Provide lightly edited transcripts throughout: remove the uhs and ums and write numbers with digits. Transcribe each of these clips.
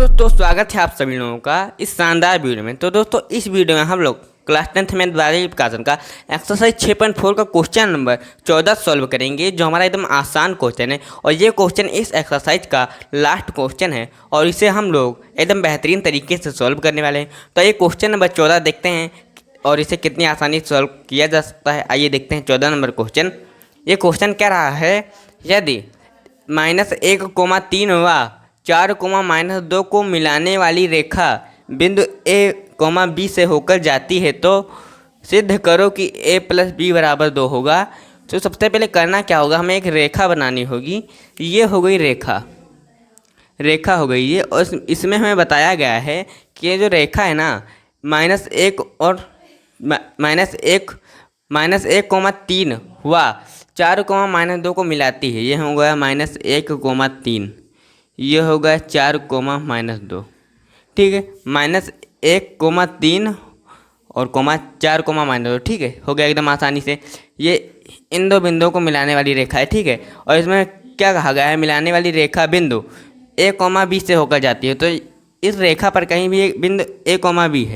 दोस्तों स्वागत है आप सभी लोगों का इस शानदार वीडियो में। तो दोस्तों इस वीडियो में हम लोग क्लास 10th में द्वारा प्रकाशन का एक्सरसाइज 6.4 का क्वेश्चन नंबर 14 सॉल्व करेंगे, जो हमारा एकदम आसान क्वेश्चन है। और ये क्वेश्चन इस एक्सरसाइज का लास्ट क्वेश्चन है और इसे हम लोग एकदम बेहतरीन तरीके से सॉल्व करने वाले हैं। तो ये क्वेश्चन नंबर 14 देखते हैं और इसे कितनी आसानी से सॉल्व किया जा सकता है। आइए देखते हैं 14 नंबर क्वेश्चन। ये क्वेश्चन कह रहा है, यदि -1,3 व 4,-2 को मिलाने वाली रेखा बिंदु A, B से होकर जाती है तो सिद्ध करो कि A + B = 2 होगा। तो सबसे पहले करना क्या होगा, हमें एक रेखा बनानी होगी। ये हो गई रेखा हो गई ये। और इसमें हमें बताया गया है कि ये जो रेखा है ना, -1 और -1,3 व 4,-2 को मिलाती है। ये हो गया -1,3, ये होगा 4,-2। ठीक है, -1,3 और 4,-2। ठीक है, हो गया एकदम आसानी से। ये इन दो बिंदुओं को मिलाने वाली रेखा है। ठीक है, और इसमें क्या कहा गया है, मिलाने वाली रेखा बिंदु A, B से होकर जाती है। तो इस रेखा पर कहीं भी एक बिंदु A, B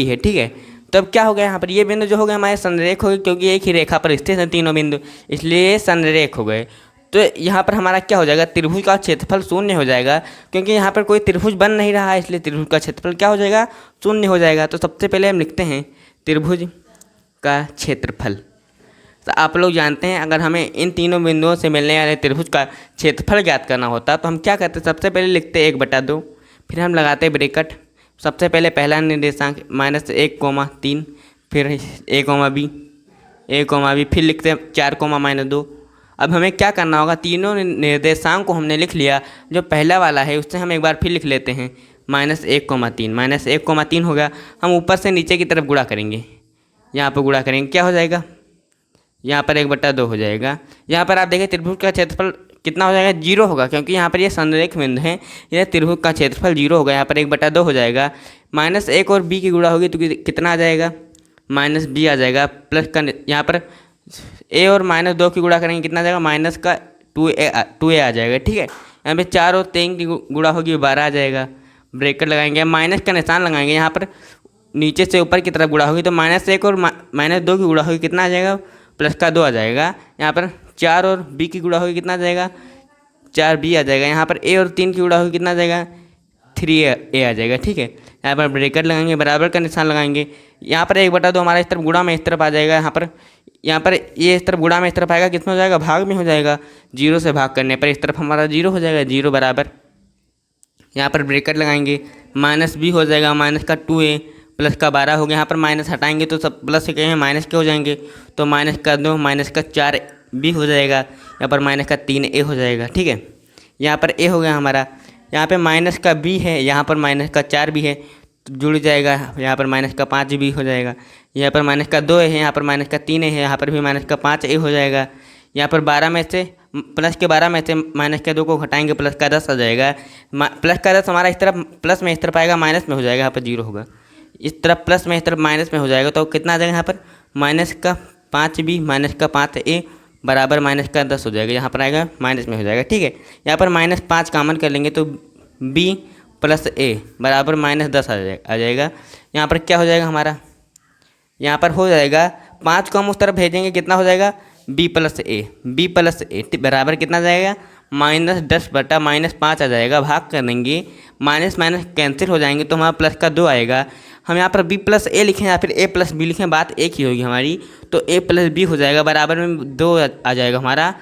है। ठीक है, तब क्या हो गया यहाँ पर, ये बिंदु जो हो गए हमारे संरेख हो गए, क्योंकि एक ही रेखा पर स्थित हैं तीनों बिंदु, इसलिए संरेख हो गए। तो यहाँ पर हमारा क्या हो जाएगा, त्रिभुज का क्षेत्रफल 0 हो जाएगा, क्योंकि यहाँ पर कोई त्रिभुज बन नहीं रहा है, इसलिए त्रिभुज का क्षेत्रफल क्या हो जाएगा, 0 हो जाएगा। तो सबसे पहले हम लिखते हैं त्रिभुज का क्षेत्रफल। तो आप लोग जानते हैं, अगर हमें इन तीनों बिंदुओं से मिलने वाले त्रिभुज का क्षेत्रफल ज्ञात करना होता तो हम क्या करते, सबसे पहले लिखते 1/2, फिर हम लगाते ब्रैकेट। सबसे पहले पहला निर्देशांक -1,3, फिर A, B, फिर लिखते हैं 4,-2। अब हमें क्या करना होगा, तीनों निर्देशांक को हमने लिख लिया। जो पहला वाला है उससे हम एक बार फिर लिख लेते हैं -1,3 हो गया। हम ऊपर से नीचे की तरफ गुणा करेंगे, यहाँ पर गुणा करेंगे, क्या हो जाएगा, यहाँ पर 1/2 हो जाएगा। यहाँ पर आप देखें त्रिभुज का क्षेत्रफल कितना हो जाएगा, 0 होगा, क्योंकि यहाँ पर ये संरेख बिंदु है। यह त्रिभुज का क्षेत्रफल 0 होगा, यहाँ पर 1/2 हो जाएगा। -1 और B की गुणा होगी तो कितना आ जाएगा, -B आ जाएगा। प्लस का यहाँ पर A और -2 की गुणा करेंगे, कितना आ जाएगा, -2A आ जाएगा। ठीक है, यहाँ पे 4 और 3 की गुणा होगी 12 आ जाएगा। ब्रैकेट लगाएंगे, माइनस का निशान लगाएंगे, यहाँ पर नीचे से ऊपर की तरफ गुणा होगी तो -1 और -2 की गुणा होगी, कितना आ जाएगा, +2 आ जाएगा। यहाँ पर 4 और B की गुणा होगी, कितना आ जाएगा, 4B आ जाएगा। यहाँ पर A और 3 की गुणा होगी, कितना आ जाएगा, 3A आ जाएगा। ठीक है, यहाँ पर ब्रैकेट लगाएंगे, बराबर का निशान लगाएंगे। यहाँ पर 1/2 हमारा इस तरफ गुणा में इस तरफ आ जाएगा। यहाँ पर ये इस तरफ गुणा में इस तरफ आएगा, कितना हो जाएगा, भाग में हो जाएगा। 0 से भाग करने पर इस तरफ हमारा 0 हो जाएगा, 0 बराबर। यहाँ पर ब्रैकेट लगाएंगे, -B हो जाएगा, -2A, प्लस का 12 हो गया। यहाँ पर माइनस हटाएंगे तो सब प्लस से कहेंगे माइनस के हो जाएंगे, तो -2 -4B हो जाएगा। यहाँ पर -3A हो जाएगा। ठीक है, यहाँ पर A हो गया हमारा, यहाँ पे -B है, यहाँ पर -4B है, तो जुड़ जाएगा। यहाँ पर -5B हो जाएगा। यहाँ पर -2 है, यहाँ पर -3 है, यहाँ पर भी -5A हो जाएगा। यहाँ पर 12 में से +12 में से -2 को घटाएंगे, +10 आ जाएगा। +10 हमारा इस तरफ प्लस में इस तरफ आएगा, माइनस में हो जाएगा, यहाँ पर 0 होगा। इस तरफ प्लस में इस तरफ माइनस में हो जाएगा, तो कितना आ जाएगा, यहाँ पर -5B -5A बराबर -10 हो जाएगा। यहाँ पर आएगा माइनस में हो जाएगा। ठीक है, यहाँ पर -5 कॉमन कर लेंगे तो B + A बराबर -10 आ जाएगा। यहाँ पर क्या हो जाएगा हमारा, यहाँ पर हो जाएगा 5 को हम उस तरफ भेजेंगे, कितना हो जाएगा, B + A बराबर कितना आ जाएगा, -10/-5 आ जाएगा। भाग करेंगे, माइनस कैंसिल हो जाएंगे तो हमारा +2 आएगा। हम यहाँ पर B + A लिखें या फिर A + B लिखें, बात एक ही होगी हमारी। तो A + B हो जाएगा, बराबर में 2 आ जाएगा हमारा।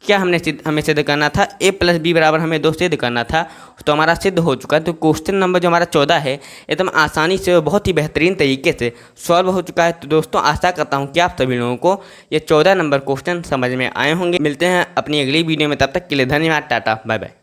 क्या हमें सिद्ध करना था, A + B बराबर हमें 2 सिद्ध करना था, तो हमारा सिद्ध हो चुका है। तो क्वेश्चन नंबर जो हमारा 14 है एकदम आसानी से बहुत ही बेहतरीन तरीके से सॉल्व हो चुका है। तो दोस्तों आशा करता हूँ कि आप सभी लोगों को ये 14 नंबर क्वेश्चन समझ में आए होंगे। मिलते हैं अपनी अगली वीडियो में, तब तक के लिए धन्यवाद, टाटा बाय बाय।